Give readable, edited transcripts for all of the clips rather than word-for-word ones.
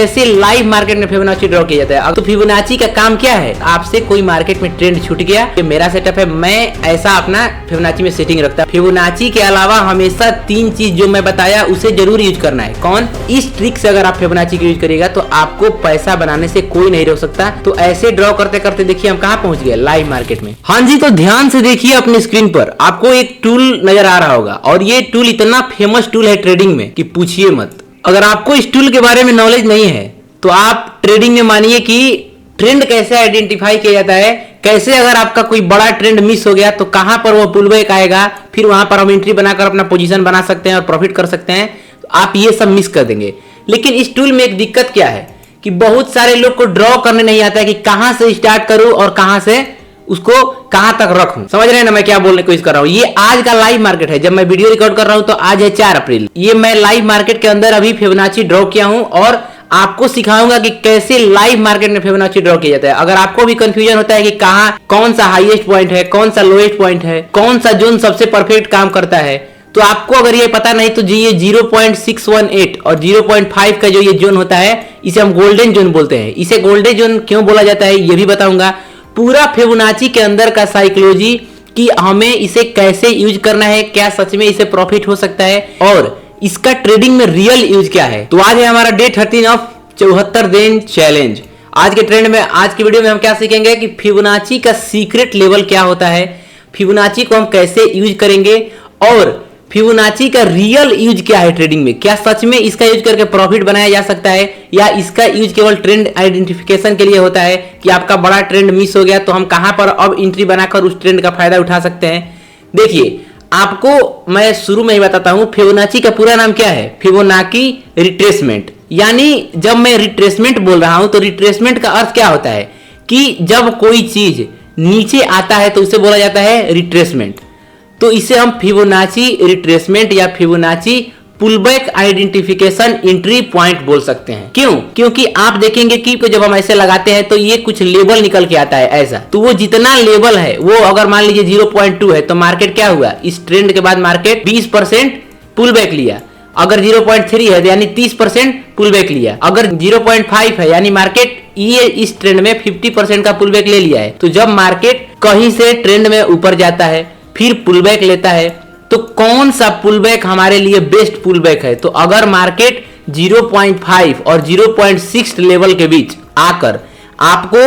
कैसे live market में Fibonacci draw किया जाता है। तो फिबोनाची का काम क्या है, आपसे कोई मार्केट में ट्रेंड छूट गया, ये मेरा सेटअप है, मैं ऐसा अपना फिबोनाची में सेटिंग रखता हूं। फिबोनाची के अलावा हमेशा 3 चीज जो मैं बताया उसे जरूर यूज करना है। कौन? इस ट्रिक से अगर आप फिबोनाची का यूज करिएगा तो आपको पैसा बनाने से कोई नहीं रोक सकता। तो ऐसे ड्रॉ करते करते देखिए हम कहां पहुंच गए, लाइव मार्केट में। हाँ जी, तो ध्यान से देखिए अपनी स्क्रीन पर आपको एक टूल नजर आ रहा होगा और ये टूल इतना फेमस टूल है ट्रेडिंग में कि पूछिए मत। अगर आपको इस टूल के बारे में नॉलेज नहीं है तो आप ट्रेडिंग में मानिए कि ट्रेंड कैसे आइडेंटिफाई किया जाता है, कैसे अगर आपका कोई बड़ा ट्रेंड मिस हो गया तो कहां पर वो पुल बैक आएगा, फिर वहां पर हम एंट्री बनाकर अपना पोजीशन बना सकते हैं और प्रॉफिट कर सकते हैं, तो आप ये सब मिस कर देंगे। लेकिन इस टूल में एक दिक्कत क्या है कि बहुत सारे लोग को ड्रॉ करने नहीं आता है कि कहां से स्टार्ट करूं और कहां से उसको कहां तक रखूं। समझ रहे हैं ना मैं क्या बोलने की कोशिश कर रहा हूं। ये आज का लाइव मार्केट है, जब मैं वीडियो रिकॉर्ड कर रहा हूं तो आज है 4 अप्रैल। ये मैं लाइव मार्केट के अंदर अभी फिबोनाची ड्रॉ किया हूं और आपको सिखाऊंगा कि कैसे लाइव मार्केट में फिबोनाची ड्रॉ किया जाता है। अगर आपको भी कंफ्यूजन होता है कि कहां कौन सा हाईएस्ट पॉइंट है, कौन सा लोएस्ट पॉइंट है, कौन सा जोन सबसे परफेक्ट काम करता है, तो आपको अगर ये पता नहीं तो जी ये 0.618 और 0.5 का जो ये जोन होता है इसे हम गोल्डन जोन बोलते हैं। इसे गोल्डन जोन क्यों बोला जाता है ये भी बताऊंगा। पूरा फिबोनाची के अंदर का साइकोलॉजी कि हमें इसे कैसे यूज करना है, क्या सच में इसे प्रॉफिट हो सकता है और इसका ट्रेडिंग में रियल यूज क्या है। तो आज है हमारा डे 13 ऑफ 74 दिन चैलेंज। आज के ट्रेंड में, आज की वीडियो में हम क्या सीखेंगे कि फिबोनाची का सीक्रेट लेवल क्या होता है, फिबोनाची को हम कैसे यूज करेंगे और फिबोनाची का रियल यूज क्या है ट्रेडिंग में। क्या सच में इसका यूज करके प्रॉफिट बनाया जा सकता है या इसका यूज केवल ट्रेंड आइडेंटिफिकेशन के लिए होता है कि आपका बड़ा ट्रेंड मिस हो गया तो हम कहां पर अब एंट्री बनाकर उस ट्रेंड का फायदा उठा सकते हैं। देखिए आपको मैं शुरू में ही बताता हूं फिबोनाची का पूरा नाम क्या है, फिबोनाची रिट्रेसमेंट। यानी जब मैं रिट्रेसमेंट बोल रहा हूं तो रिट्रेसमेंट का अर्थ क्या होता है कि जब कोई चीज नीचे आता है तो उसे बोला जाता है रिट्रेसमेंट। तो इसे हम फिबोनाची रिट्रेसमेंट या Fibonacci pullback identification entry point बोल सकते हैं। क्यों? क्योंकि आप देखेंगे कि जब हम ऐसे लगाते हैं तो ये कुछ लेवल निकल के आता है ऐसा, तो वो जितना लेवल है वो अगर मान लीजिए 0.2 है तो मार्केट क्या हुआ, इस ट्रेंड के बाद मार्केट 20% पुलबैक लिया। अगर 0.3 है यानी 30% पुलबैक लिया। अगर 0.5 है यानी मार्केट ये इस ट्रेंड में 50% का पुलबैक ले लिया है। तो जब मार्केट कहीं से ट्रेंड में ऊपर जाता है फिर पुलबैक लेता है तो कौन सा पुलबैक हमारे लिए बेस्ट पुलबैक है। तो अगर मार्केट 0.5 और 0.6 लेवल के बीच आकर आपको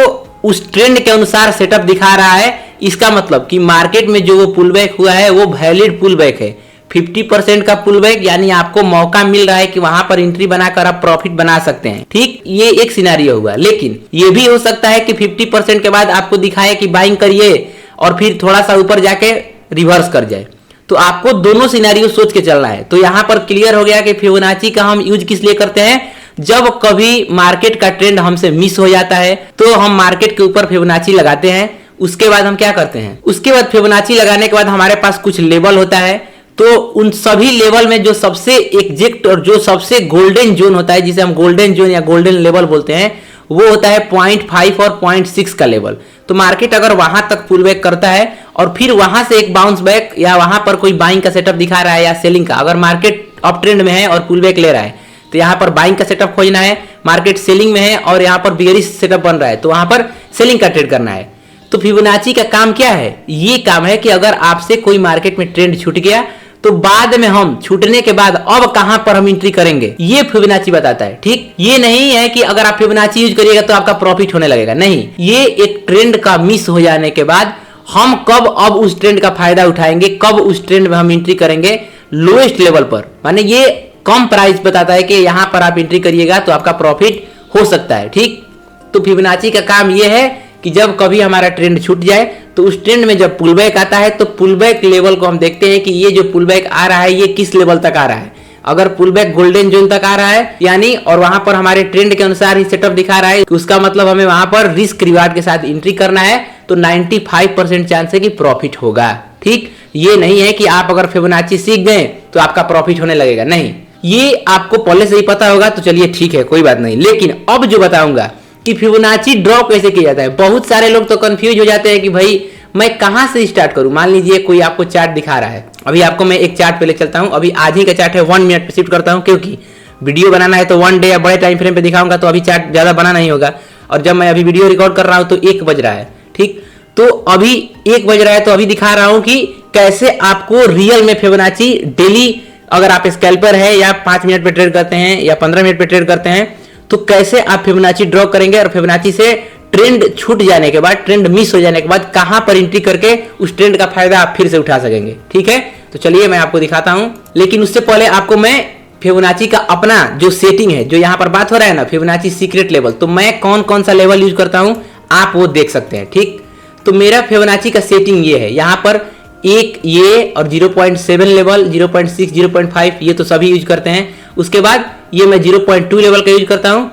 उस ट्रेंड के अनुसार सेटअप दिखा रहा है, इसका मतलब कि मार्केट में जो वो पुलबैक हुआ है वो वैलिड पुलबैक है। 50% का पुलबैक यानी आपको मौका मिल रहा है कि वहां पर एंट्री बनाकर आप प्रॉफिट बना सकते हैं। ठीक, ये एक सिनेरियो हुआ। लेकिन ये भी हो सकता है कि 50% के बाद आपको दिखाए कि बाइंग करिए और फिर थोड़ा सा ऊपर जाके रिवर्स कर जाए। तो आपको दोनों सिनेरियो सोच के चलना है। तो यहां पर क्लियर हो गया कि फिबोनाची का हम यूज किस लिए करते हैं, जब कभी मार्केट का ट्रेंड हमसे मिस हो जाता है तो हम मार्केट के ऊपर फिबोनाची लगाते हैं। उसके बाद हम क्या करते हैं, उसके बाद फिबोनाची लगाने के बाद हमारे पास कुछ लेवल होता है। तो उन सभी लेवल में जो सबसे एग्जैक्ट और जो सबसे गोल्डन जोन होता है, जिसे हम गोल्डन जोन या गोल्डन लेवल बोलते हैं, वो होता है 0.5 और 0.6 का लेवल। तो मार्केट अगर वहां तक पुल बैक करता है और फिर वहां से एक बाउंस बैक या वहां पर कोई बाइंग का सेटअप दिखा रहा है या सेलिंग का, अगर मार्केट अप ट्रेंड में है और पुल बैक ले रहा है तो यहाँ पर बाइंग का सेटअप खोजना है। मार्केट सेलिंग में है और यहाँ पर बियरिश सेटअप बन रहा है तो वहां पर सेलिंग का ट्रेड करना है। तो फिबोनाची का काम क्या है, ये काम है कि अगर आपसे कोई मार्केट में ट्रेंड छूट गया तो बाद में हम छूटने के बाद अब कहां पर हम एंट्री करेंगे, ये फिबोनाची बताता है। ठीक, ये नहीं है कि अगर आप फिबोनाची यूज करिएगा तो आपका प्रॉफिट होने लगेगा, नहीं। ये एक ट्रेंड का मिस हो जाने के बाद हम कब अब उस ट्रेंड का फायदा उठाएंगे, कब उस ट्रेंड में हम एंट्री करेंगे लोएस्ट लेवल पर, माने ये कम प्राइस बताता है कि यहां पर आप एंट्री करिएगा तो आपका प्रॉफिट हो सकता है। ठीक, तो फिबोनाची का काम ये है कि जब कभी हमारा ट्रेंड छूट जाए तो उस ट्रेंड में जब पुलबैक आता है तो पुलबैक लेवल को हम देखते हैं कि ये जो पुलबैक आ रहा है ये किस लेवल तक आ रहा है। अगर पुलबैक गोल्डन जोन तक आ रहा है यानी और वहां पर हमारे ट्रेंड के अनुसार ही सेटअप दिखा रहा है, उसका मतलब हमें वहां पर रिस्क रिवार्ड के साथ एंट्री करना है। तो 95% चांस है कि प्रॉफिट होगा। ठीक, ये नहीं है कि आप अगर फिबोनाची सीख गए तो आपका प्रॉफिट होने लगेगा, नहीं। ये आपको पहले से ही पता होगा तो चलिए ठीक है, कोई बात नहीं। लेकिन अब जो बताऊंगा कि फिबोनाची ड्रॉ कैसे किया जाता है, बहुत सारे लोग तो कंफ्यूज हो जाते हैं कि भाई मैं कहां से स्टार्ट करूं। मान लीजिए कोई आपको चार्ट दिखा रहा है, अभी आपको मैं एक चार्ट पे ले चलता हूं। अभी आज ही का चार्ट है, 1 मिनट पे शिफ्ट करता हूं क्योंकि वीडियो बनाना है तो 1 डे या बड़े टाइम फ्रेम पे दिखाऊंगा, तो अभी चार्ट ज्यादा बना नहीं होगा। और जब मैं अभी वीडियो रिकॉर्ड कर रहा हूं तो 1 बज रहा है, ठीक। तो अभी 1 बज रहा है, तो अभी दिखा रहा हूं कि कैसे आपको रियल में फिबोनाची डेली, अगर आप स्कैल्पर है या 5 मिनट पे ट्रेड करते हैं या 15 मिनट पे ट्रेड करते हैं, तो कैसे आप फिबोनाची ड्रॉ करेंगे और फिबोनाची से ट्रेंड छूट जाने के बाद, ट्रेंड मिस हो जाने के बाद कहां पर एंट्री करके उस ट्रेंड का फायदा आप फिर से उठा सकेंगे, ठीक है। तो चलिए मैं आपको दिखाता हूं, लेकिन उससे पहले आपको मैं फिबोनाची का अपना जो सेटिंग है, जो यहाँ पर बात हो रहा है ना फिबोनाची सीक्रेट लेवल, तो मैं कौन कौन सा लेवल यूज करता हूं आप वो देख सकते हैं, ठीक। तो मेरा फिबोनाची का सेटिंग ये है, यहाँ पर एक ये और 0.7 लेवल, 0.6, 0.5 ये तो सभी यूज करते हैं। उसके बाद ये मैं 0.2 लेवल का यूज करता हूं,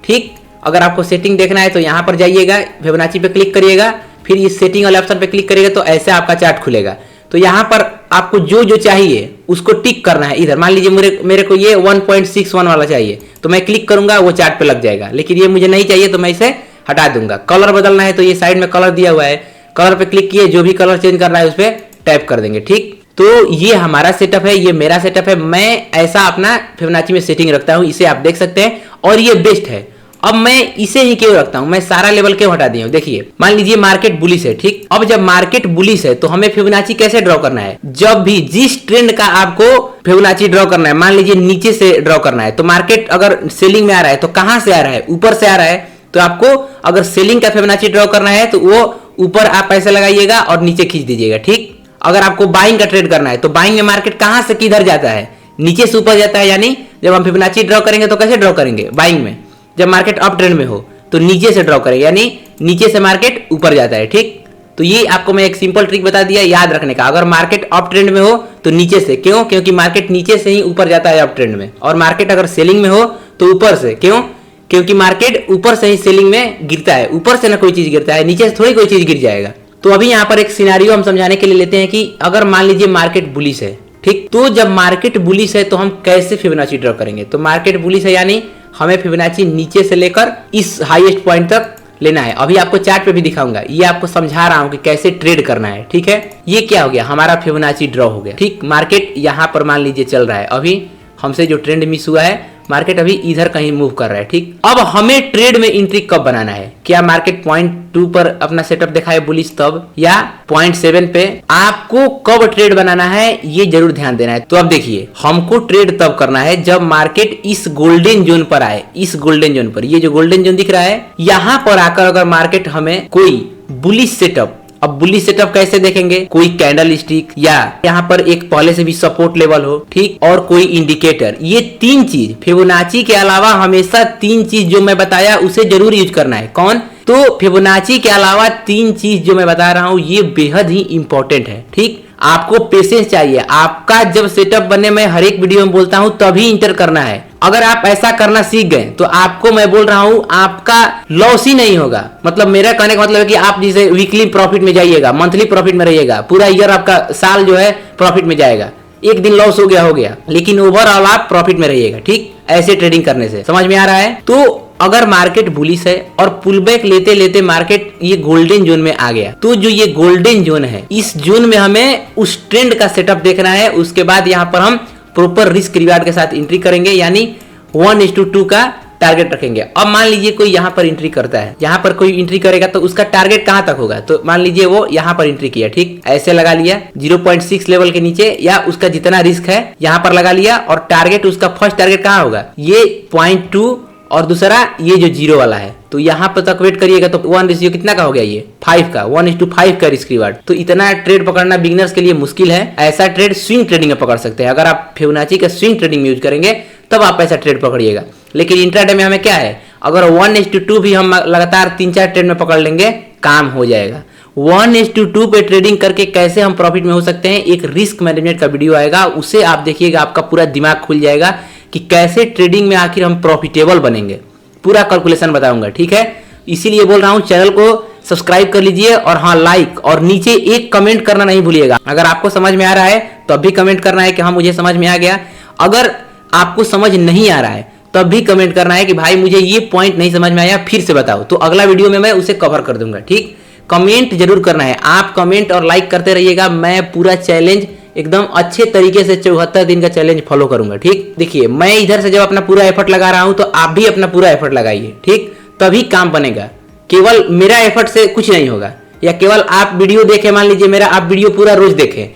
ठीक। अगर आपको सेटिंग देखना है तो यहाँ पर जाइएगा, फिबोनाची पे क्लिक करिएगा, फिर इस सेटिंग वाले ऑप्शन पे क्लिक करिएगा तो ऐसे आपका चार्ट खुलेगा। तो यहाँ पर आपको जो जो चाहिए उसको टिक करना है। इधर मान लीजिए मेरे को ये 1.61 वाला चाहिए, तो मैं क्लिक करूंगा वो चार्ट पे लग जाएगा, लेकिन ये मुझे नहीं चाहिए तो मैं इसे हटा दूंगा। कलर बदलना है तो ये साइड में कलर दिया हुआ है, कलर पे क्लिक किए, जो भी कलर चेंज करना है उस पर टैप कर देंगे, ठीक। तो ये हमारा सेटअप है, ये मेरा सेटअप है, मैं ऐसा अपना फिबोनाची में सेटिंग रखता हूं, इसे आप देख सकते हैं और ये बेस्ट है। अब मैं इसे ही क्यों रखता हूं, मैं सारा लेवल क्यों हटा दिया हूं, देखिए मान लीजिए मार्केट बुलिश है, ठीक। अब जब मार्केट बुलिश है तो हमें फिबोनाची कैसे ड्रॉ करना है, जब भी जिस ट्रेंड का आपको फिबोनाची ड्रॉ करना है, मान लीजिए नीचे से ड्रॉ करना है, तो मार्केट अगर सेलिंग में आ रहा है तो कहां से आ रहा है, ऊपर से आ रहा है, तो आपको अगर सेलिंग का फिबोनाची ड्रॉ करना है तो वो ऊपर आप पैसे लगाइएगा और नीचे खींच दीजिएगा, ठीक। अगर आपको बाइंग का ट्रेड करना है तो बाइंग में मार्केट कहां से किधर जाता है, नीचे से ऊपर जाता है, यानी जब हम फिबोनाची ड्रॉ करेंगे तो कैसे ड्रॉ करेंगे, बाइंग में जब मार्केट अप ट्रेंड में हो तो नीचे से ड्रॉ करेंगे, यानी नीचे से मार्केट ऊपर जाता है, ठीक। तो ये आपको मैं एक सिंपल ट्रिक बता दिया याद रखने का, अगर मार्केट अप ट्रेंड में हो तो नीचे से, क्यों, क्योंकि मार्केट नीचे से ही ऊपर जाता है अप ट्रेंड में, और मार्केट अगर सेलिंग में हो तो ऊपर से, क्यों, क्योंकि मार्केट ऊपर से ही सेलिंग में गिरता है, ऊपर से ना कोई चीज गिरता है, नीचे से थोड़ी कोई चीज गिर जाएगा। तो अभी यहाँ पर एक सिनेरियो हम समझाने के लिए लेते हैं कि अगर मान लीजिए मार्केट बुलिश है, ठीक। तो जब मार्केट बुलिश है तो हम कैसे फिबोनाची ड्रॉ करेंगे, तो मार्केट बुलिश है यानी हमें फिबोनाची नीचे से लेकर इस हाईएस्ट पॉइंट तक लेना है। अभी आपको चार्ट पे भी दिखाऊंगा, ये आपको समझा रहा हूं कि कैसे ट्रेड करना है, ठीक है। ये क्या हो गया, हमारा फिबोनाची ड्रॉ हो गया, ठीक। मार्केट यहाँ पर मान लीजिए चल रहा है, अभी हमसे जो ट्रेंड मिस हुआ है, मार्केट अभी इधर कहीं मूव कर रहा है, ठीक। अब हमें ट्रेड में एंट्री कब बनाना है, क्या मार्केट 0.2 पर अपना सेटअप दिखाए बुलिश तब, या 0.7 पे, आपको कब ट्रेड बनाना है ये जरूर ध्यान देना है। तो अब देखिए हमको ट्रेड तब करना है जब मार्केट इस गोल्डन जोन पर आए, इस गोल्डन जोन पर, ये जो गोल्डन जोन दिख रहा है यहाँ पर आकर अगर मार्केट हमें कोई बुलिश सेटअप, अब बुलिश सेटअप कैसे देखेंगे, कोई कैंडल स्टिक या यहाँ पर एक पहले से भी सपोर्ट लेवल हो, ठीक, और कोई इंडिकेटर, ये 3 चीज फिबोनाची के अलावा हमेशा 3 चीज जो मैं बताया उसे जरूर यूज करना है। कौन, तो फिबोनाची के अलावा 3 चीज जो मैं बता रहा हूँ ये बेहद ही इंपॉर्टेंट है, ठीक। आपको पेशेंस चाहिए, आपका जब सेटअप बनने में हर एक वीडियो में बोलता हूं तभी इंटर करना है। अगर आप ऐसा करना सीख गए तो आपको मैं बोल रहा हूं आपका लॉस ही नहीं होगा। मतलब मेरा कहने का मतलब है कि आप जैसे वीकली प्रॉफिट में जाइएगा, मंथली प्रॉफिट में रहिएगा, पूरा ईयर आपका साल जो है प्रॉफिट में जाएगा, एक दिन लॉस हो गया, लेकिन ओवरऑल आप प्रॉफिट में रहिएगा, ठीक। ऐसे ट्रेडिंग करने से समझ में आ रहा है। तो अगर मार्केट बुलिश है और पुल बैक लेते लेते मार्केट ये गोल्डन जोन में आ गया, तो जो ये गोल्डन जोन है इस जोन में हमें उस ट्रेंड का सेटअप देखना है। उसके बाद यहाँ पर हम प्रॉपर रिस्क रिवार्ड के साथ एंट्री करेंगे, यानी 1:2 का टारगेट रखेंगे। अब मान लीजिए कोई यहाँ पर एंट्री करता है, यहाँ पर कोई एंट्री करेगा तो उसका टारगेट कहाँ तक होगा, तो मान लीजिए वो यहाँ पर एंट्री किया, ठीक, ऐसे लगा लिया 0.6 लेवल के नीचे, या उसका जितना रिस्क है यहाँ पर लगा लिया, और टारगेट उसका फर्स्ट टारगेट कहाँ होगा, ये 0.2 और दूसरा ये जो 0 वाला है, तो यहाँ पर तक वेट करिएगा तो 1 रेशियो कितना का हो गया, ये 5 का, 1:5 का रिस्क रिवार्ड। तो इतना ट्रेड पकड़ना बिगिनर्स के लिए मुश्किल है, ऐसा ट्रेड स्विंग ट्रेडिंग में पकड़ सकते हैं। अगर आप फिबोनाची का स्विंग ट्रेडिंग में यूज करेंगे तब आप ऐसा ट्रेड पकड़िएगा, लेकिन इंट्राडे में हमें क्या है, अगर 1:2 भी हम लगातार 3-4 ट्रेड में पकड़ लेंगे काम हो जाएगा। 1:2 पे ट्रेडिंग करके कैसे हम प्रॉफिट में हो सकते हैं, एक रिस्क मैनेजमेंट का वीडियो आएगा, उसे आप देखिएगा, आपका पूरा दिमाग खुल जाएगा कि कैसे ट्रेडिंग में आखिर हम प्रॉफिटेबल बनेंगे, पूरा कैलकुलेशन बताऊंगा, ठीक है। इसीलिए बोल रहा हूं चैनल को सब्सक्राइब कर लीजिए, और हाँ लाइक, और नीचे एक कमेंट करना नहीं भूलिएगा। अगर आपको समझ में आ रहा है तो अब भी कमेंट करना है कि हाँ मुझे समझ में आ गया। अगर आपको समझ नहीं आ रहा है तब भी कमेंट करना है कि भाई मुझे ये पॉइंट नहीं समझ में आया, फिर से बताओ, तो अगला वीडियो में मैं उसे कवर कर दूंगा, ठीक। कमेंट जरूर करना है, आप कमेंट और लाइक करते रहिएगा। मैं पूरा चैलेंज एकदम अच्छे तरीके से 74 दिन का चैलेंज फॉलो करूंगा। ठीक, देखिए मैं इधर से जब अपना पूरा एफर्ट लगा रहा हूं तो आप भी अपना पूरा एफर्ट लगाइए। ठीक, तभी काम बनेगा। केवल मेरा एफर्ट से कुछ नहीं होगा, या केवल आप वीडियो देखें, मान लीजिए मेरा आप वीडियो पूरा रोज देखें,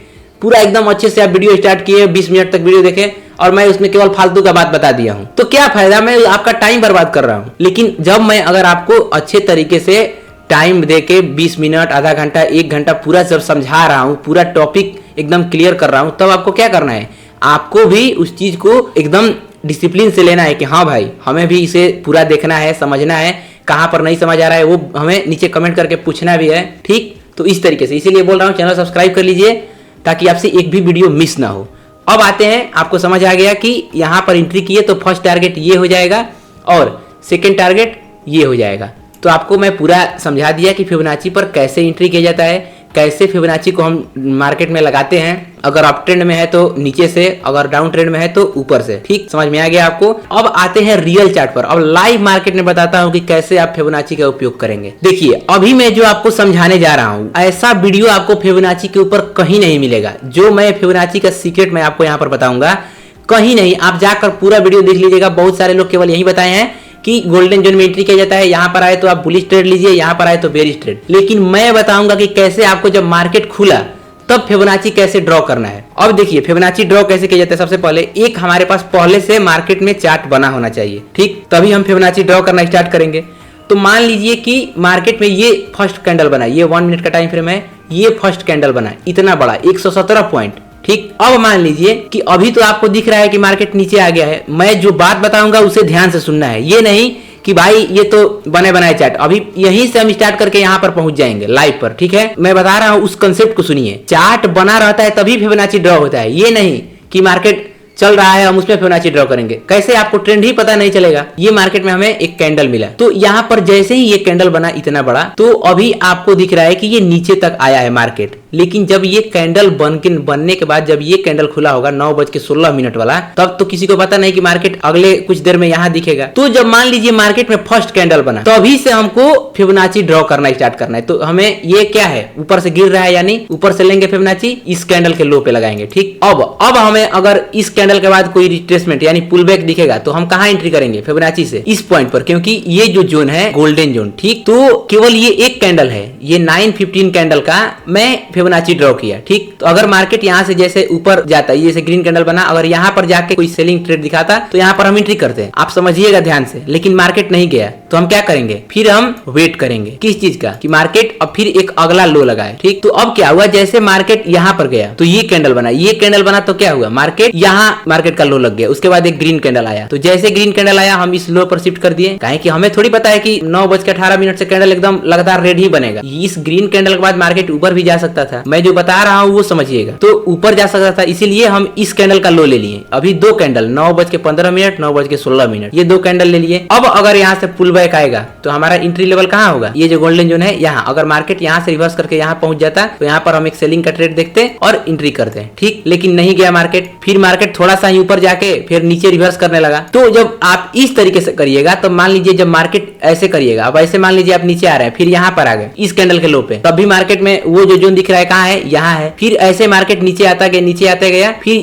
पूरा एकदम अच्छे से आप वीडियो स्टार्ट किए, 20 मिनट तक वीडियो देखें और मैं उसमें केवल फालतू का बात बता दिया हूं, तो क्या फायदा, मैं आपका टाइम बर्बाद कर रहा हूं। लेकिन जब मैं अगर आपको अच्छे तरीके से टाइम देके 20 मिनट, आधा घंटा, 1 घंटा पूरा जब समझा रहा हूं, पूरा टॉपिक एकदम क्लियर कर रहा हूं, तब आपको क्या करना है, आपको भी उस चीज को एकदम डिसिप्लिन से लेना है कि हाँ भाई हमें भी इसे पूरा देखना है, समझना है, कहां पर नहीं समझ आ रहा है वो हमें नीचे कमेंट करके पूछना भी है। ठीक, तो इस तरीके से इसीलिए बोल रहा हूं चैनल सब्सक्राइब कर लीजिए ताकि आपसे एक भी वीडियो मिस ना हो। अब आते हैं, आपको समझ आ गया कि यहाँ पर एंट्री किए तो फर्स्ट टारगेट ये हो जाएगा और सेकंड टारगेट ये हो जाएगा। तो आपको मैं पूरा समझा दिया कि फिबोनाची पर कैसे एंट्री किया जाता है, कैसे फिबोनाची को हम मार्केट में लगाते हैं, अगर अप ट्रेंड में है तो नीचे से, अगर डाउन ट्रेंड में है तो ऊपर से। ठीक, समझ में आ गया आपको। अब आते हैं रियल चार्ट पर। अब लाइव मार्केट में बताता हूं कि कैसे आप फिबोनाची का उपयोग करेंगे। देखिए अभी मैं जो आपको समझाने जा रहा हूं, ऐसा वीडियो आपको फिबोनाची के ऊपर कहीं नहीं मिलेगा। जो मैं फिबोनाची का सीक्रेट मैं आपको यहाँ पर बताऊंगा, कहीं नहीं, आप जाकर पूरा वीडियो देख लीजिएगा। बहुत सारे लोग केवल यही बताए हैं कि गोल्डन जोन में एंट्री किया जाता है, यहाँ पर आए तो आप बुलिश ट्रेड लीजिए, यहाँ पर आए तो बेरिश ट्रेड। लेकिन मैं बताऊंगा कि कैसे आपको जब मार्केट खुला तब फिबोनाची कैसे ड्रॉ करना है। अब देखिए फिबोनाची ड्रॉ कैसे किया जाता है। सबसे पहले एक हमारे पास पहले से मार्केट में चार्ट बना होना चाहिए। ठीक, तभी हम फिबोनाची ड्रॉ करना स्टार्ट करेंगे। तो मान लीजिए कि मार्केट में ये फर्स्ट कैंडल बना, ये 1 मिनट का टाइम फ्रेम है, ये फर्स्ट कैंडल बना इतना बड़ा 117 पॉइंट। ठीक, अब मान लीजिए कि अभी तो आपको दिख रहा है कि मार्केट नीचे आ गया है। मैं जो बात बताऊंगा उसे ध्यान से सुनना है, ये नहीं कि भाई ये तो बने बनाए चार्ट, अभी यहीं से हम स्टार्ट करके यहाँ पर पहुंच जाएंगे लाइव पर। ठीक है, मैं बता रहा हूं उस कंसेप्ट को सुनिए। चार्ट बना रहता है तभी फिबोनाची ड्रॉ होता है, ये नहीं कि मार्केट चल रहा है हम उसमें फिबोनाची ड्रॉ करेंगे। कैसे, आपको ट्रेंड ही पता नहीं चलेगा। ये मार्केट में हमें एक कैंडल मिला, तो यहाँ पर जैसे ही ये कैंडल बना इतना बड़ा, तो अभी आपको दिख रहा है कि ये नीचे तक आया है मार्केट। लेकिन जब ये कैंडल बनने के बाद जब ये कैंडल खुला होगा 9:16 वाला, तब तो किसी को पता नहीं कि मार्केट अगले कुछ देर में यहाँ दिखेगा। तो जब मान लीजिए मार्केट में फर्स्ट कैंडल बना, तभी से हमको फिबोनाची ड्रॉ करना स्टार्ट करना है। तो हमें ये क्या है, ऊपर से गिर रहा है, यानी ऊपर से लेंगे फिबोनाची, इस कैंडल के लो पे लगाएंगे। ठीक, अब हमें अगर इस कैंडल के बाद कोई रिट्रेसमेंट यानी पुल बैक दिखेगा तो हम कहाँ एंट्री करेंगे, फिबोनाची से इस पॉइंट पर, क्योंकि ये जो जोन है गोल्डन जोन। ठीक, तो केवल ये एक कैंडल है, ये 9:15 कैंडल का मैं फिबोनाची ड्रॉ किया। ठीक, तो अगर मार्केट यहाँ से जैसे ऊपर जाता है, जैसे ग्रीन कैंडल बना, अगर यहाँ पर जाके कोई सेलिंग ट्रेड दिखाता तो यहाँ पर हम एंट्री करते हैं। आप समझिएगा ध्यान से। लेकिन मार्केट नहीं गया तो हम क्या करेंगे, फिर हम वेट करेंगे किस चीज का, कि मार्केट अब फिर एक अगला लो लगाए। ठीक, तो अब क्या हुआ, जैसे मार्केट यहाँ पर गया तो ये कैंडल बना, ये कैंडल बना तो क्या हुआ, मार्केट यहाँ मार्केट का लो लग गया। उसके बाद एक ग्रीन कैंडल आया, तो जैसे ग्रीन कैंडल आया हम इस लो पर शिफ्ट कर दिए। काहे कि हमें थोड़ी पता है कि 9:18 से कैंडल एकदम लगातार रेड ही बनेगा। इस ग्रीन कैंडल के बाद मार्केट ऊपर भी जा सकता था, मैं जो बता रहा हूँ वो समझिएगा। तो ऊपर जा सकता था, इसीलिए हम इस कैंडल का लो ले लिए। अभी 2 कैंडल 9:15 9:16 ये 2 कैंडल ले लिए। अब अगर यहाँ से पुल बैक आएगा तो हमारा एंट्री लेवल कहाँ होगा, ये जो गोल्डन जोन है यहाँ। अगर मार्केट यहाँ से रिवर्स करके यहाँ पहुंच जाता तो यहाँ पर हम एक सेलिंग का ट्रेड देखते और एंट्री करते हैं। ठीक, लेकिन नहीं गया मार्केट, फिर मार्केट थोड़ा सा ही ऊपर जाके फिर नीचे रिवर्स करने लगा। तो जब आप इस तरीके से करिएगा तो मान लीजिए जब मार्केट ऐसे करिएगा, अब ऐसे मान लीजिए आप नीचे आ रहे हैं, फिर यहाँ पर आ गए इस कैंडल के लो पे, तब भी मार्केट में वो जो जोन दिख रहा है कहाँ है, यहाँ है। फिर ऐसे मार्केट नीचे आता गया, नीचे आता गया, फिर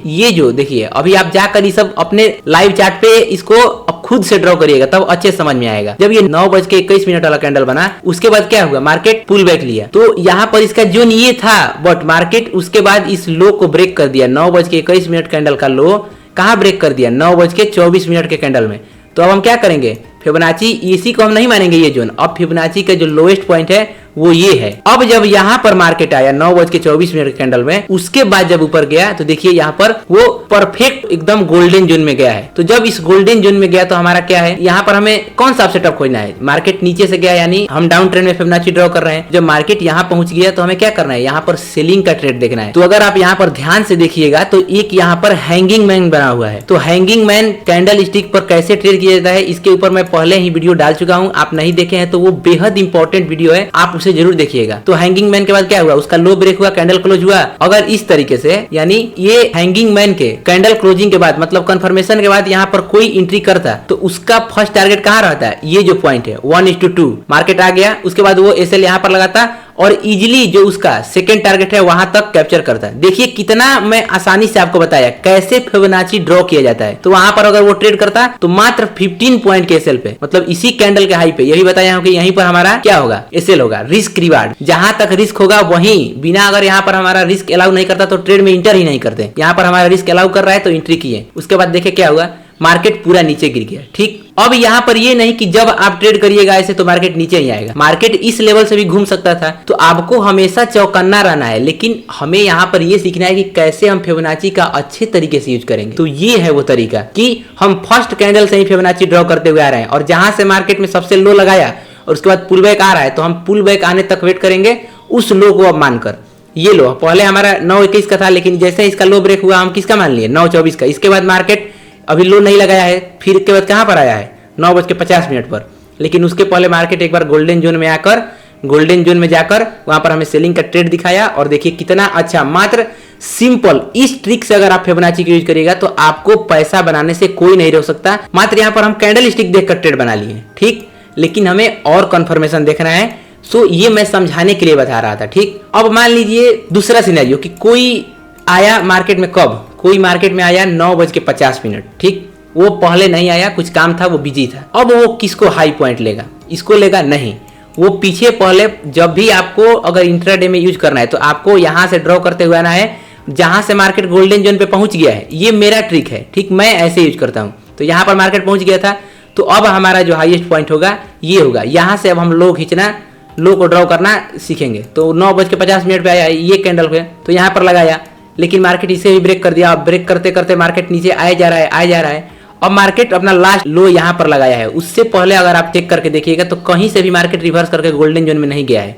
ये जो देखिए, अभी आप जाकर ये सब अपने लाइव चार्ट पे इसको अब खुद से ड्रॉ करिएगा तब अच्छे समझ में आएगा। जब ये 9:21 वाला कैंडल बना, उसके बाद क्या हुआ, मार्केट पुल बैक लिया, तो यहाँ पर इसका जोन ये था, बट मार्केट उसके बाद इस लो को ब्रेक कर दिया। 9:21 कैंडल का लो कहाँ ब्रेक कर दिया, 9:24 के कैंडल में। तो अब हम क्या करेंगे, फिबोनाची इसी को हम नहीं मानेंगे ये जोन। अब फिबोनाची का जो लोएस्ट पॉइंट है वो ये है। अब जब यहाँ पर मार्केट आया 9:24 के कैंडल में, उसके बाद जब ऊपर गया तो देखिए यहाँ पर वो परफेक्ट एकदम गोल्डन जोन में गया है। तो जब इस गोल्डन जोन में गया तो हमारा क्या है, यहाँ पर हमें कौन सा सेटअप खोजना है, मार्केट नीचे से गया यानी हम डाउन ट्रेंड में फिबोनाची ड्रॉ कर रहे हैं। जब मार्केट यहाँ पहुंच गया तो हमें क्या करना है, यहाँ पर सेलिंग का ट्रेड देखना है। तो अगर आप यहाँ पर ध्यान से देखिएगा तो एक यहाँ पर हैंगिंग मैन बना हुआ है। तो हैंगिंग मैन कैंडल स्टिक पर कैसे ट्रेड किया जाता है इसके ऊपर मैं पहले ही वीडियो डाल चुका हूँ, आप नहीं देखे हैं तो वो बेहद इंपॉर्टेंट वीडियो है, आप उसे जरूर देखिएगा। तो हैंगिंग मैन के बाद क्या हुआ, उसका लो ब्रेक हुआ, कैंडल क्लोज हुआ। अगर इस तरीके से यानी ये हैंगिंग मैन के कैंडल क्लोजिंग के बाद मतलब कंफर्मेशन के बाद यहाँ पर कोई एंट्री करता तो उसका फर्स्ट टारगेट कहाँ रहता है, ये जो पॉइंट है 1:2 मार्केट आ गया, उसके बाद वो एसएल यहाँ पर लगाता और इजीली जो उसका सेकंड टारगेट है वहां तक कैप्चर करता है। देखिए कितना मैं आसानी से आपको बताया कैसे फिबोनाची ड्रॉ किया जाता है। तो वहां पर अगर वो ट्रेड करता तो मात्र 15 पॉइंट के एसएल पे, मतलब इसी कैंडल के हाई पे, यही बताया हूं कि यहीं पर हमारा क्या होगा, एसएल होगा, रिस्क रिवार्ड। जहां तक रिस्क होगा वहीं, बिना अगर यहाँ पर हमारा रिस्क अलाउ नहीं करता तो ट्रेड में इंटर ही नहीं करते। यहाँ पर हमारा रिस्क अलाउ कर रहा है तो एंट्री किए, उसके बाद देखे क्या हुआ, मार्केट पूरा नीचे गिर गया। ठीक, अब यहाँ पर ये नहीं कि जब आप ट्रेड करिएगा ऐसे तो मार्केट नीचे ही आएगा, मार्केट इस लेवल से भी घूम सकता था। तो आपको हमेशा चौकन्ना रहना है, लेकिन हमें यहाँ पर ये सीखना है कि कैसे हम फिबोनाची का अच्छे तरीके से यूज करेंगे। तो ये है वो तरीका कि हम फर्स्ट कैंडल से ही फिबोनाची ड्रॉ करते हुए आ रहे हैं, और जहां से मार्केट में सबसे लो लगाया और उसके बाद पुल बैक आ रहा है तो हम पुल बैक आने तक वेट करेंगे उस लो को अब मानकर। ये लो पहले हमारा 9:21 का था, लेकिन जैसे इसका लो ब्रेक हुआ हम किसका मान लिए, 9:24 का। इसके बाद मार्केट अभी लो नहीं लगाया है, फिर इसके बाद कहां पर आया है, 9:50 पर। लेकिन उसके पहले मार्केट एक बार गोल्डन जोन में आकर, गोल्डन जोन में जाकर वहां पर हमें सेलिंग का ट्रेड दिखाया, और देखिए कितना अच्छा। मात्र सिंपल इस ट्रिक से अगर आप फिबोनाची का यूज करिएगा तो आपको पैसा बनाने से कोई नहीं रोक सकता। मात्र यहाँ पर हम कैंडल स्टिक देखकर ट्रेड बना लिए, ठीक, लेकिन हमें और कंफर्मेशन देखना है। सो ये मैं समझाने के लिए बता रहा था। ठीक, अब मान लीजिए दूसरा सिनेरियो कि कोई आया मार्केट में, कब कोई मार्केट में आया 9:50, ठीक, वो पहले नहीं आया, कुछ काम था, वो बिजी था। अब वो किसको हाई पॉइंट लेगा, इसको लेगा नहीं, वो पीछे पहले, जब भी आपको अगर इंट्राडे में यूज करना है तो आपको यहां से ड्रॉ करते हुए आना है जहां से मार्केट गोल्डन जोन पे पहुंच गया है। ये मेरा ट्रिक है, ठीक, मैं ऐसे यूज करता हूं। तो यहां पर मार्केट पहुंच गया था, तो अब हमारा जो हाईएस्ट पॉइंट होगा ये होगा। यहां से अब हम लो खींचना, लो को ड्रॉ करना सीखेंगे। तो 9:50 पे आया ये कैंडल पे, तो यहाँ पर लगाया, लेकिन मार्केट इसे भी ब्रेक कर दिया। अब ब्रेक करते करते मार्केट नीचे आए जा रहा है, आए जा रहा है। अब मार्केट अपना लास्ट लो यहाँ पर लगाया है। उससे पहले अगर आप चेक करके देखिएगा तो कहीं से भी मार्केट रिवर्स करके गोल्डन जोन में नहीं गया है,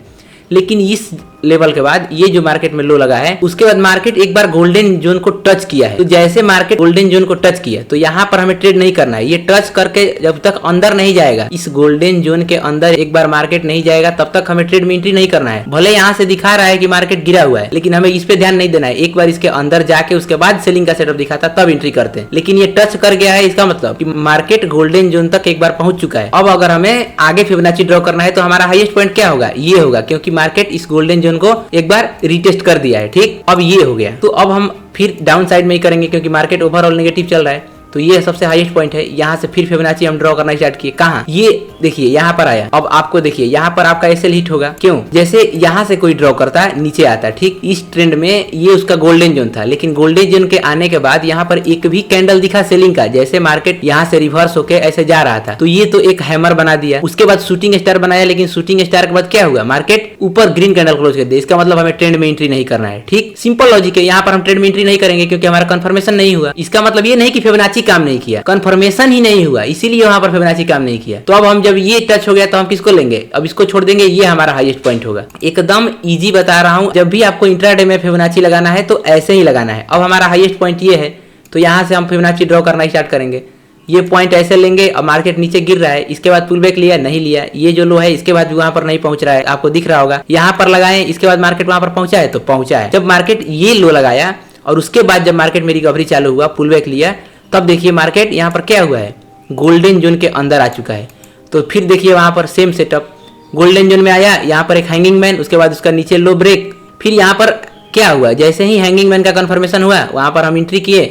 लेकिन इस लेवल के बाद ये जो मार्केट में लो लगा है उसके बाद मार्केट एक बार गोल्डन जोन को टच किया है। तो जैसे मार्केट गोल्डन जोन को टच किया तो यहाँ पर हमें ट्रेड नहीं करना है। ये टच करके जब तक अंदर नहीं जाएगा, इस गोल्डन जोन के अंदर एक बार मार्केट नहीं जाएगा, तब तक हमें ट्रेड में एंट्री नहीं करना है। भले यहाँ से दिखा रहा है कि मार्केट गिरा हुआ है, लेकिन हमें इस पे ध्यान नहीं देना है। एक बार इसके अंदर जाके उसके बाद सेलिंग का सेटअप दिखाता तब एंट्री करते हैं। लेकिन ये टच कर गया है, इसका मतलब कि मार्केट गोल्डन जोन तक एक बार पहुंच चुका है। अब अगर हमें आगे फिबोनाची ड्रॉ करना है तो हमारा हाईएस्ट पॉइंट क्या होगा, ये होगा, क्योंकि मार्केट इस गोल्डन जोन को एक बार रीटेस्ट कर दिया है। ठीक, अब ये हो गया, तो अब हम फिर डाउन साइड में ही करेंगे क्योंकि मार्केट ओवरऑल नेगेटिव चल रहा है। तो ये सबसे हाईएस्ट पॉइंट है। यहाँ से फिर फिबोनाची हम ड्रॉ करना स्टार्ट किए। कहाँ, ये देखिए यहाँ पर आया। अब आपको देखिए यहाँ पर आपका एसएल हिट होगा। क्यों, जैसे यहाँ से कोई ड्रॉ करता है नीचे आता है, ठीक, इस ट्रेंड में ये उसका गोल्डन जोन था, लेकिन गोल्डन जोन के आने के बाद यहाँ पर एक भी कैंडल दिखा सेलिंग का, जैसे मार्केट यहाँ से रिवर्स होके ऐसे जा रहा था, तो ये तो एक हैमर बना दिया। उसके बाद शूटिंग स्टार बनाया, लेकिन शूटिंग स्टार के बाद क्या हुआ, मार्केट ऊपर ग्रीन कैंडल क्लोज कर दिया। इसका मतलब हमें ट्रेंड में एंट्री नहीं करना है। ठीक, सिंपल लॉजिक है। यहाँ पर हम ट्रेंड में एंट्री नहीं करेंगे क्योंकि हमारा कंफर्मेशन नहीं हुआ। इसका मतलब ये नहीं कि फिबोनाची काम नहीं किया, कंफर्मेशन ही नहीं हुआ, इसीलिए वहां पर फिबोनाची काम नहीं किया। तो अब हम जब ये टच हो गया तो हम किसको लेंगे, अब इसको छोड़ देंगे, ये हमारा हाईएस्ट पॉइंट होगा। एकदम इजी बता रहा हूं, जब भी आपको इंट्राडे में फिबोनाची लगाना है तो ऐसे ही लगाना है। अब हमारा हाईएस्ट पॉइंट ये है, तो यहां से हम फिबोनाची ड्रॉ करना स्टार्ट करेंगे। ये पॉइंट ऐसे लेंगे। अब मार्केट नीचे गिर रहा है, इसके बाद पुल बैक लिया, नहीं लिया, ये जो लो है इसके बाद भी वहां पर नहीं पहुंच रहा है, आपको दिख रहा होगा। यहाँ पर लगाए, इसके बाद मार्केट वहां पर पहुंचा है, तो पहुंचा है। जब मार्केट ये लो लगाया और उसके बाद जब मार्केट में रिकवरी चालू हुआ, पुल बैक लिया, तब देखिए मार्केट यहाँ पर क्या हुआ है, गोल्डन जोन के अंदर आ चुका है। तो फिर देखिए वहां पर सेम सेटअप, गोल्डन जोन में आया, यहाँ पर एक हैंगिंग मैन, उसके बाद उसका नीचे लो ब्रेक। फिर यहाँ पर क्या हुआ, जैसे ही हैंगिंग मैन का कंफर्मेशन हुआ वहां पर हम एंट्री किए,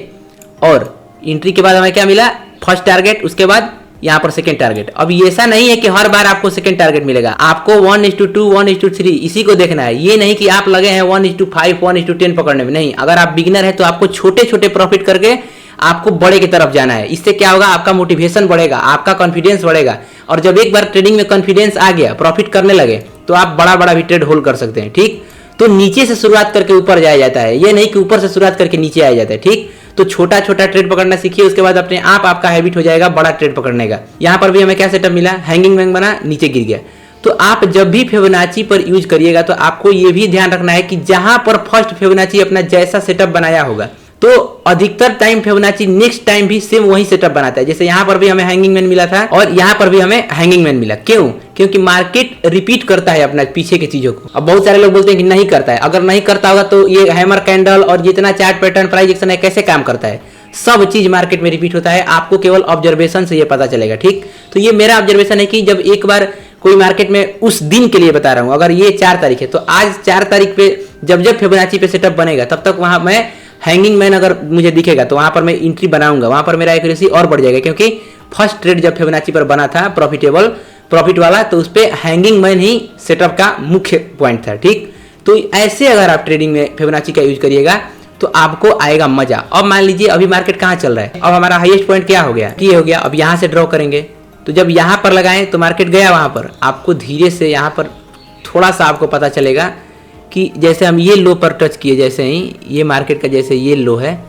और एंट्री के बाद हमें क्या मिला, फर्स्ट टारगेट, उसके बाद यहाँ पर सेकंड टारगेट। अब ऐसा नहीं है कि हर बार आपको सेकंड टारगेट मिलेगा, आपको 1:2 1:3 इसी को देखना है। ये नहीं कि आप लगे हैं 1:5 1:10 पकड़ने में, नहीं। अगर आप बिगिनर है तो आपको छोटे छोटे प्रॉफिट करके आपको बड़े की तरफ जाना है। इससे क्या होगा, आपका मोटिवेशन बढ़ेगा, आपका कॉन्फिडेंस बढ़ेगा, और जब एक बार ट्रेडिंग में कॉन्फिडेंस आ गया, प्रॉफिट करने लगे, तो आप बड़ा बड़ा भी ट्रेड होल्ड कर सकते हैं। ठीक, तो नीचे से शुरुआत करके ऊपर जाया जाता है, ये नहीं कि ऊपर से शुरुआत करके नीचे आया जाता है। ठीक, तो छोटा छोटा ट्रेड पकड़ना सीखिए, उसके बाद अपने आप आपका हैबिट हो जाएगा बड़ा ट्रेड पकड़ने का। यहाँ पर भी हमें क्या सेटअप मिला, हैंगिंग मैन बना, नीचे गिर गया। तो आप जब भी फिबोनाची पर यूज करिएगा तो आपको ये भी ध्यान रखना है कि जहां पर फर्स्ट फिबोनाची अपना जैसा सेटअप बनाया होगा, तो अधिकतर टाइम फिबोनाची नेक्स्ट टाइम भी सेम वही सेटअप बनाता है। जैसे यहाँ पर भी हमें हैंगिंग मैन मिला था और यहाँ पर भी हमें हैंगिंग मैन मिला। क्यों, क्योंकि मार्केट रिपीट करता है अपना पीछे के चीजों को। अब बहुत सारे लोग बोलते हैं कि नहीं करता है, अगर नहीं करता होगा तो ये हैमर कैंडल और जितना चार्ट पैटर्न प्राइस एक्शन है कैसे काम करता है, सब चीज मार्केट में रिपीट होता है, आपको केवल ऑब्जर्वेशन से ये पता चलेगा। ठीक, तो ये मेरा ऑब्जर्वेशन है कि जब एक बार कोई मार्केट में उस दिन के लिए बता रहा हूँ। अगर ये 4 तारीख है तो आज 4 तारीख पे जब जब फिबोनाची पे सेटअप बनेगा तब तक वहां मैं हैंगिंग मैन अगर मुझे दिखेगा तो वहां पर मैं एंट्री बनाऊंगा, वहां पर मेरा एक्यूरेसी और बढ़ जाएगा, क्योंकि फर्स्ट ट्रेड जब फिबोनाची पर बना था प्रॉफिट वाला तो उस पर हैंगिंग मैन ही सेटअप का मुख्य पॉइंट था। ठीक, तो ऐसे अगर आप ट्रेडिंग में फिबोनाची का यूज करिएगा तो आपको आएगा मजा। अब मान लीजिए अभी मार्केट कहाँ चल रहा है, अब हमारा हाईएस्ट पॉइंट क्या हो गया, ये हो गया। अब यहाँ से ड्रॉ करेंगे तो जब यहाँ पर लगाएं तो मार्केट गया वहाँ पर, आपको धीरे से यहाँ पर थोड़ा सा आपको पता चलेगा कि जैसे हम ये लो पर टच किए, जैसे ही ये मार्केट का जैसे ये लो है,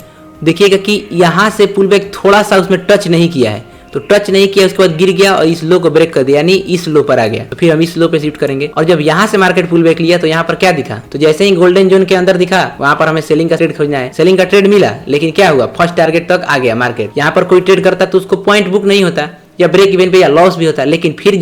देखिएगा कि यहाँ से पुल बैक थोड़ा सा उसमें टच नहीं किया है, तो टच नहीं किया उसके बाद गिर गया और इस लो को ब्रेक कर दिया, यानी इस लो पर आ गया। तो फिर हम इस लो पे शिफ्ट करेंगे और जब यहाँ से मार्केट पुल बैक लिया तो यहाँ पर क्या दिखा, तो जैसे ही गोल्डन जोन के अंदर दिखा वहां पर हमें सेलिंग का ट्रेड खोजना है। सेलिंग का ट्रेड मिला, लेकिन क्या हुआ, फर्स्ट टारगेट तक आ गया मार्केट। यहाँ पर कोई ट्रेड करता तो उसको पॉइंट बुक नहीं होता या ब्रेक इवन पे या लॉस भी होता, लेकिन फिर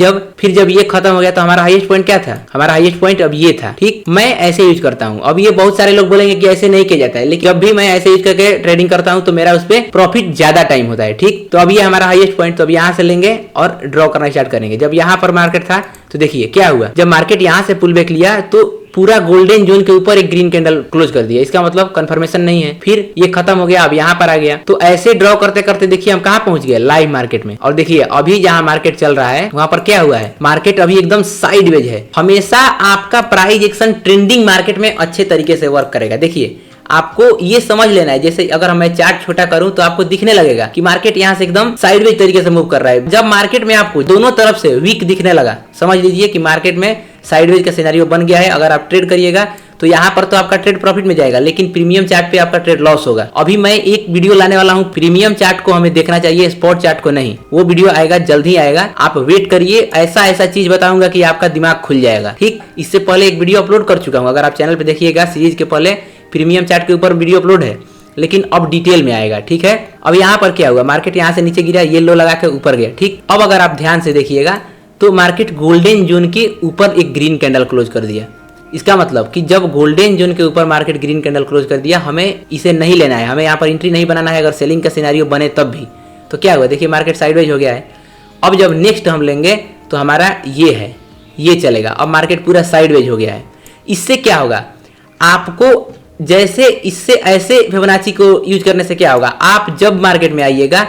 जब ये खत्म हो गया तो हमारा हाईएस्ट पॉइंट क्या था, हमारा हाईएस्ट पॉइंट अब ये था। ठीक, मैं ऐसे यूज करता हूँ। अब ये बहुत सारे लोग बोलेंगे कि ऐसे नहीं किया जाता है, लेकिन जब भी मैं ऐसे यूज करके ट्रेडिंग करता हूँ तो मेरा उस पर प्रॉफिट ज्यादा टाइम होता है। ठीक, तो अब ये हमारा हाईएस्ट पॉइंट, तो अब यहाँ से लेंगे और ड्रॉ करना स्टार्ट करेंगे। जब यहाँ पर मार्केट था तो देखिए क्या हुआ, जब मार्केट यहाँ से पुल बैक लिया तो पूरा गोल्डन जोन के ऊपर एक ग्रीन कैंडल क्लोज कर दिया, इसका मतलब कंफर्मेशन नहीं है। फिर ये खत्म हो गया, अब यहाँ पर आ गया। तो ऐसे ड्रॉ करते करते देखिए हम कहाँ पहुंच गए, लाइव मार्केट में। और देखिए अभी जहाँ मार्केट चल रहा है वहां पर क्या हुआ है, मार्केट अभी एकदम साइडवेज है। हमेशा आपका प्राइस एक्शन ट्रेंडिंग मार्केट में अच्छे तरीके से वर्क करेगा। देखिए आपको ये समझ लेना है, जैसे अगर मैं चार्ट छोटा करूं तो आपको दिखने लगेगा कि मार्केट यहाँ से एकदम साइडवेज तरीके से मूव कर रहा है। जब मार्केट में आपको दोनों तरफ से वीक दिखने लगा, समझ लीजिए कि मार्केट में साइडवेज का सिनेरियो बन गया है। अगर आप ट्रेड करिएगा तो यहाँ पर तो आपका ट्रेड प्रॉफिट में जाएगा, लेकिन प्रीमियम चार्ट पे आपका ट्रेड लॉस होगा। अभी मैं एक वीडियो लाने वाला हूँ, प्रीमियम चार्ट को हमें देखना चाहिए, स्पॉट चार्ट को नहीं। वो वीडियो आएगा, जल्द ही आएगा, आप वेट करिए। ऐसा चीज बताऊंगा कि आपका दिमाग खुल जाएगा। ठीक, इससे पहले एक वीडियो अपलोड कर चुका हूँ, अगर आप चैनल पे देखिएगा, सीरीज के पहले प्रीमियम चार्ट के ऊपर वीडियो अपलोड है, लेकिन अब डिटेल में आएगा। ठीक है, अब यहाँ पर क्या हुआ, मार्केट यहाँ से नीचे गिरा, ये लो लगा के ऊपर गया। ठीक, अब अगर आप ध्यान से देखिएगा तो मार्केट गोल्डन जोन के ऊपर एक ग्रीन कैंडल क्लोज कर दिया। इसका मतलब कि जब गोल्डन जोन के ऊपर मार्केट ग्रीन कैंडल क्लोज कर दिया, हमें इसे नहीं लेना है, हमें यहाँ पर एंट्री नहीं बनाना है। अगर सेलिंग का सिनेरियो बने तब भी, तो क्या हुआ, देखिए मार्केट साइडवेज हो गया है। अब जब नेक्स्ट हम लेंगे तो हमारा ये है, ये चलेगा। अब मार्केट पूरा साइडवेज हो गया है। इससे क्या होगा, आपको जैसे इससे ऐसे फिबोनाची को यूज करने से क्या होगा, आप जब मार्केट में आइएगा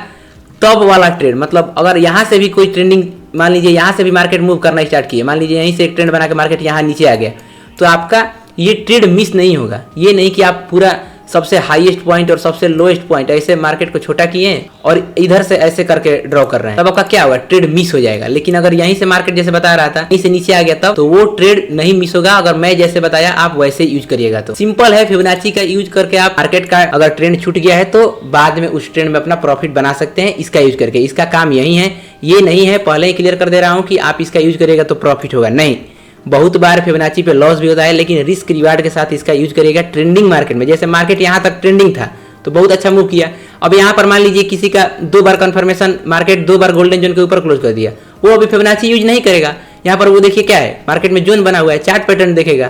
तब वाला ट्रेड, मतलब अगर यहाँ से भी कोई ट्रेंडिंग, मान लीजिए यहाँ से भी मार्केट मूव करना स्टार्ट किए, मान लीजिए यहीं से एक ट्रेंड बना के मार्केट यहाँ नीचे आ गया, तो आपका ये ट्रेड मिस नहीं होगा। ये नहीं कि आप पूरा सबसे हाईएस्ट पॉइंट और सबसे लोएस्ट पॉइंट ऐसे मार्केट को छोटा किए और इधर से ऐसे करके ड्रॉ कर रहे हैं, तब आपका क्या होगा, ट्रेड मिस हो जाएगा। लेकिन अगर यहीं से मार्केट जैसे बता रहा था, यहीं से नीचे आ गया तब तो वो ट्रेड नहीं मिस होगा। अगर मैं जैसे बताया आप वैसे यूज करिएगा तो सिंपल है। फिबोनाची का यूज करके आप मार्केट का अगर ट्रेंड छूट गया है तो बाद में उस ट्रेंड में अपना प्रॉफिट बना सकते हैं, इसका यूज करके। इसका काम यही है, ये नहीं है, पहले ही क्लियर कर दे रहा हूँ कि आप इसका यूज करिएगा तो प्रॉफिट होगा, नहीं। बहुत बार फिबोनाची पे लॉस भी होता है, लेकिन रिस्क रिवार्ड के साथ इसका यूज करिएगा ट्रेंडिंग मार्केट में। जैसे मार्केट यहाँ तक ट्रेंडिंग था तो बहुत अच्छा मूव किया। अब यहाँ पर मान लीजिए किसी का 2 बार कंफर्मेशन, मार्केट 2 बार गोल्डन जोन के ऊपर क्लोज कर दिया, वो अभी फिबोनाची यूज नहीं करेगा। यहाँ पर वो देखिए क्या है, मार्केट में जोन बना हुआ है, चार्ट पैटर्न देखेगा।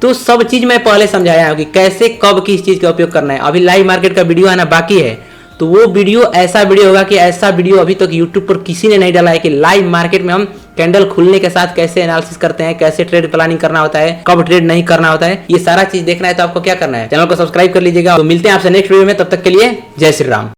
तो सब चीज मैं पहले समझाया हूँ कि कैसे कब किस चीज का उपयोग करना है। अभी लाइव मार्केट का वीडियो आना बाकी है, तो वो वीडियो ऐसा वीडियो होगा कि ऐसा वीडियो अभी तक YouTube पर किसी ने नहीं डाला है कि लाइव मार्केट में हम कैंडल खुलने के साथ कैसे एनालिसिस करते हैं, कैसे ट्रेड प्लानिंग करना होता है, कब ट्रेड नहीं करना होता है। ये सारा चीज देखना है तो आपको क्या करना है, चैनल को सब्सक्राइब कर लीजिएगा। तो मिलते हैं आपसे नेक्स्ट वीडियो में, तब तक के लिए जय श्री राम।